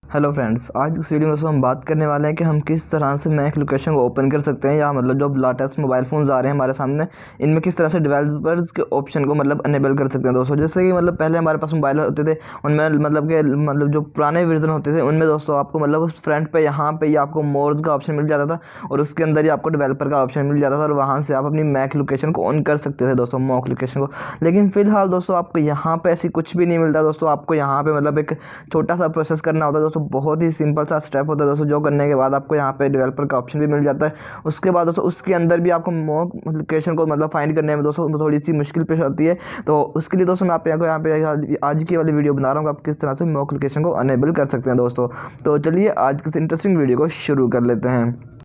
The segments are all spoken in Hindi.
हेलो फ्रेंड्स, आज इस वीडियो में दोस्तों हम बात करने वाले हैं कि हम किस तरह से मैक लोकेशन को ओपन कर सकते हैं, या मतलब जो लेटेस्ट मोबाइल फ़ोन्स आ रहे हैं हमारे सामने, इनमें किस तरह से डेवलपर्स के ऑप्शन को अनेबल कर सकते हैं दोस्तों। जैसे कि पहले हमारे पास मोबाइल होते थे, उनमें जो पुराने वर्जन होते थे उनमें दोस्तों आपको फ्रंट पे यहाँ पे ही आपको मोर्स का ऑप्शन मिल जाता था और उसके अंदर ही आपको डेवलपर का ऑप्शन मिल जाता था और वहाँ से आप अपनी मैक लोकेशन को ऑन कर सकते थे दोस्तों, मॉक लोकेशन को। लेकिन फिलहाल दोस्तों आपको यहाँ पे ऐसी कुछ भी नहीं मिलता दोस्तों। आपको यहाँ पे एक छोटा सा प्रोसेस करना होता है दोस्तों, बहुत ही सिंपल सा स्टेप होता है दोस्तों, जो करने के बाद आपको यहाँ पे डेवलपर का ऑप्शन भी मिल जाता है। उसके बाद दोस्तों उसके अंदर भी आपको मॉक लोकेशन को फाइंड करने में दोस्तों थोड़ी सी मुश्किल पेश आती है। तो उसके लिए दोस्तों मैं आप यहाँ पे आज की वाली वीडियो बना रहा हूँ, आप किस तरह से मॉक लोकेशन को अनेबल कर सकते हैं दोस्तों। तो चलिए आज किस इंटरेस्टिंग वीडियो को शुरू कर लेते हैं।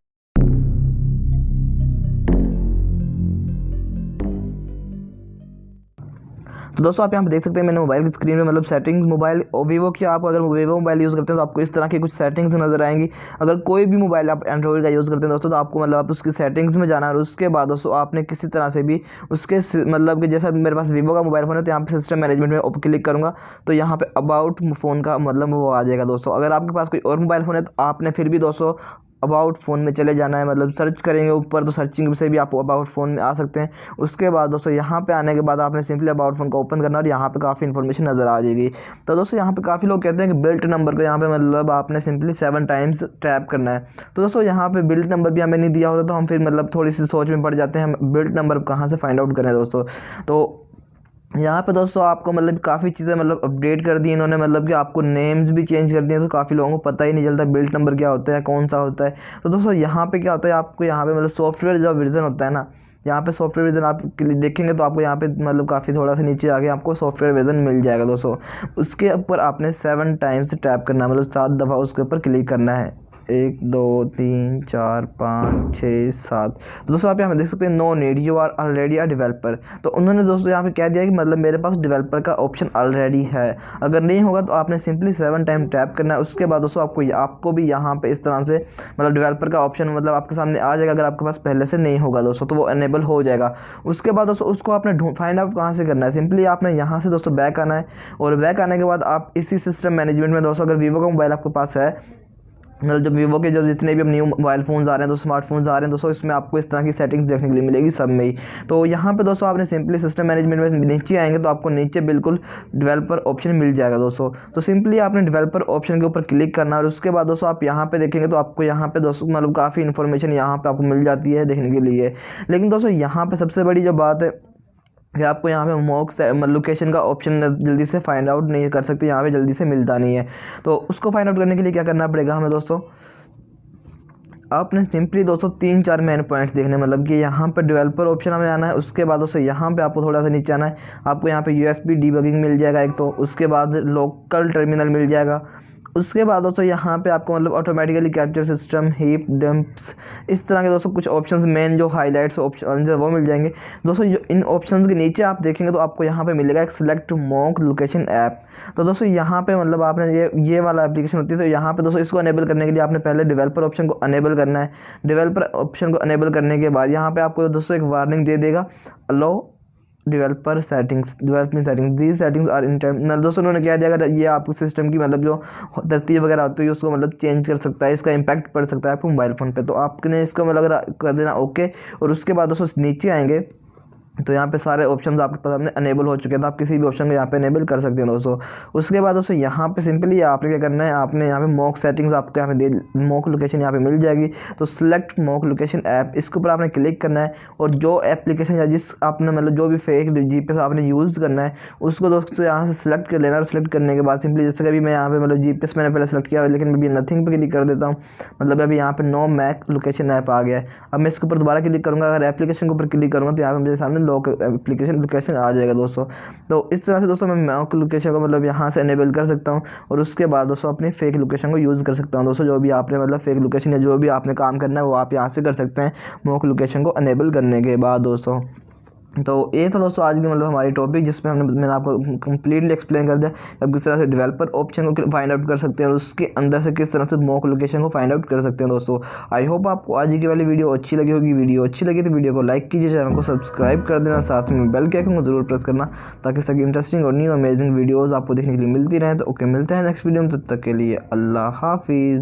तो दोस्तों आप यहाँ पे देख सकते हैं मैंने मोबाइल की स्क्रीन में सेटिंग्स मोबाइल वीवो की, आप अगर वीवो मोबाइल यूज़ करते हैं तो आपको इस तरह की कुछ सेटिंग्स नजर आएंगी। अगर कोई भी मोबाइल आप एंड्रॉइड का यूज़ करते हैं दोस्तों तो आपको आप उसकी सेटिंग्स में जाना है और उसके बाद दोस्तों आपने किसी तरह से भी उसके कि जैसा मेरे पास वीवो का मोबाइल फ़ोन है तो यहाँ पे सिस्टम मैनेजमेंट में क्लिक करूँगा तो यहाँ पे अबाउट फ़ोन का वो आ जाएगा दोस्तों। अगर आपके पास कोई और मोबाइल फ़ोन है तो आपने फिर भी दोस्तों अबाउट फ़ोन में चले जाना है, सर्च करेंगे ऊपर तो सर्चिंग से भी आप अबाउट फ़ोन में आ सकते हैं। उसके बाद दोस्तों यहाँ पे आने के बाद आपने सिंपली अबाउट फ़ोन को ओपन करना और यहाँ पे काफ़ी इन्फॉर्मेशन नज़र आ जाएगी। तो दोस्तों यहाँ पे काफ़ी लोग कहते हैं कि बिल्ट नंबर को यहाँ पे आपने सिंपली 7 टाइम्स टैप करना है। तो दोस्तों यहाँ पे बिल्ट नंबर भी हमें नहीं दिया होता तो हम फिर थोड़ी सी सोच में पड़ जाते हैं, हम बिल्ट नंबर कहाँ से फाइंड आउट करें दोस्तों। तो यहाँ पे दोस्तों आपको काफ़ी चीज़ें अपडेट कर दी इन्होंने, कि आपको नेम्स भी चेंज कर दिए, तो काफ़ी लोगों को पता ही नहीं चलता बिल्ट नंबर क्या होता है, कौन सा होता है। तो दोस्तों यहाँ पे क्या होता है, आपको यहाँ पे सॉफ्टवेयर जो वर्जन होता है ना, यहाँ पे सॉफ्टवेयर वर्जन आप देखेंगे तो आपको यहाँ पे काफ़ी थोड़ा सा नीचे आके आपको सॉफ्टवेयर वर्जन मिल जाएगा दोस्तों। उसके ऊपर आपने 7 टाइम्स टैप करना है, 7 दफ़ा उसके ऊपर क्लिक करना है। 1 2 3 4 5 6 7। तो दोस्तों आप यहाँ पे देख सकते हैं no need, you are already a developer. तो उन्होंने दोस्तों यहाँ पे कह दिया कि मेरे पास डेवलपर का ऑप्शन ऑलरेडी है। अगर नहीं होगा तो आपने सिंपली 7 टाइम टैप करना है। उसके बाद दोस्तों आपको भी यहाँ पे इस तरह से डेवलपर का ऑप्शन आपके सामने आ जाएगा। अगर आपके पास पहले से नहीं होगा दोस्तों तो वो अनेबल हो जाएगा। उसके बाद दोस्तों उसको आपने फाइंड आउट कहाँ से करना है, सिंपली आपने यहाँ से दोस्तों बैक आना है और बैक आने के बाद आप इसी सिस्टम मैनेजमेंट में दोस्तों, अगर वीवो का मोबाइल आपके पास है, जो वीवो के जो जितने भी अब न्यू मोबाइल फ़ोन्स आ रहे हैं तो स्मार्टफोन्स आ रहे हैं दोस्तों, इसमें आपको इस तरह की सेटिंग्स देखने के लिए मिलेगी सब में ही। तो यहाँ पे दोस्तों आपने सिंपली सिस्टम मैनेजमेंट में नीचे आएंगे तो आपको नीचे बिल्कुल डेवलपर ऑप्शन मिल जाएगा दोस्तों। तो सिंपली आपने डेवलपर ऑप्शन के ऊपर क्लिक करना और उसके बाद दोस्तों आप यहाँ पे देखेंगे तो आपको यहाँ पे दोस्तों काफ़ी इन्फॉर्मेशन यहाँ पे आपको मिल जाती है देखने के लिए। लेकिन दोस्तों यहाँ पे सबसे बड़ी जो बात है कि आपको यहाँ पे मॉक लोकेशन का ऑप्शन जल्दी से फाइंड आउट नहीं कर सकते, यहाँ पे जल्दी से मिलता नहीं है। तो उसको फाइंड आउट करने के लिए क्या करना पड़ेगा हमें दोस्तों, आपने सिंपली दोस्तों 3-4 मेन पॉइंट्स देखने, कि यहाँ पे डेवलपर ऑप्शन हमें आना है। उसके बाद दोस्तों यहाँ पे आपको थोड़ा सा नीचे आना है, आपको यहाँ पे USB डीबगिंग मिल जाएगा एक तो, उसके बाद लोकल टर्मिनल मिल जाएगा। उसके बाद दोस्तों यहाँ पे आपको automatically capture system, heap dumps, इस तरह के दोस्तों कुछ ऑप्शंस, मेन जो हाईलाइट्स ऑप्शन वो मिल जाएंगे दोस्तों। इन ऑप्शंस के नीचे आप देखेंगे तो आपको यहाँ पे मिलेगा एक सिलेक्ट मॉक लोकेशन ऐप। तो दोस्तों यहाँ पे आपने ये वाला एप्लीकेशन होती है। तो यहाँ पे दोस्तों इसको अनेबल करने के लिए आपने पहले डेवलपर ऑप्शन को अनेबल करना है। डेवलपर ऑप्शन को अनेबल करने के बाद यहाँ पे आपको दोस्तों एक वार्निंग दे देगा, allow developer settings, development settings, these settings are internal. दोस्तों उन्होंने क्या दिया, ये आपको सिस्टम की जो तरतीब वगैरह होती है उसको चेंज कर सकता है, इसका इंपैक्ट पड़ सकता है आपको मोबाइल फ़ोन पे। तो आपने इसको कर देना ओके। और उसके बाद दोस्तों नीचे आएंगे तो यहाँ पे सारे ऑप्शंस आपके पास हमने अनेबल हो चुके हैं, तो आप किसी भी ऑप्शन को यहाँ पे अनेबल कर सकते हैं दोस्तों। उसके बाद दोस्तों यहाँ पे सिंपली आपने क्या करना है, आपने यहाँ पे मॉक सेटिंग्स आपको यहाँ पे मॉक लोकेशन यहाँ पे मिल जाएगी। तो सिलेक्ट मॉक लोकेशन ऐप, इसके ऊपर आपने क्लिक करना है और जो एप्लीकेशन या जिस आपने जो भी फेक जीपीएस आपने यूज़ करना है उसको दोस्तों यहाँ से सिलेक्ट कर लेना। और सिलेक्ट करने के बाद सिंपली जैसे कभी मैं यहाँ पे जीपीएस मैंने पहले सेलेक्ट किया लेकिन अभी नथिंग पे क्लिक कर देता हूँ, अभी यहाँ पे नो मैक लोकेशन ऐप आ गया है। अब मैं इसके ऊपर दोबारा क्लिक करूँगा, अगर एप्लीकेशन के ऊपर क्लिक करूँगा तो यहाँ पे मेरे सामने लॉक लोकेशन आ जाएगा दोस्तों। तो इस तरह से दोस्तों मैं मॉक लोकेशन को यहाँ से अनेबल कर सकता हूँ और उसके बाद दोस्तों अपनी फेक लोकेशन को यूज़ कर सकता हूँ दोस्तों। जो भी आपने फेक लोकेशन या जो भी आपने काम करना है वो आप यहाँ से कर सकते हैं मॉक लोकेशन को अनेबल करने के बाद दोस्तों। तो ये था दोस्तों आज की मतलब हमारी टॉपिक, जिसमें मैंने आपको कंप्लीटली एक्सप्लेन कर दिया अब किस तरह से डेवलपर ऑप्शन को फाइंड आउट कर सकते हैं और उसके अंदर से किस तरह से मॉक लोकेशन को फाइंड आउट कर सकते हैं दोस्तों। आई होप आपको आज की वाली वीडियो अच्छी लगी होगी। वीडियो अच्छी लगी तो वीडियो को लाइक कीजिए, चैनल को सब्सक्राइब कर देना, साथ में बेल के आइकन को जरूर प्रेस करना ताकि सभी इंटरेस्टिंग और न्यू अमेजिंग वीडियोज़ आपको देखने के लिए मिलती रहें। तो ओके, मिलते हैं नेक्स्ट वीडियो में, तब तक के लिए अल्लाह हाफिज़।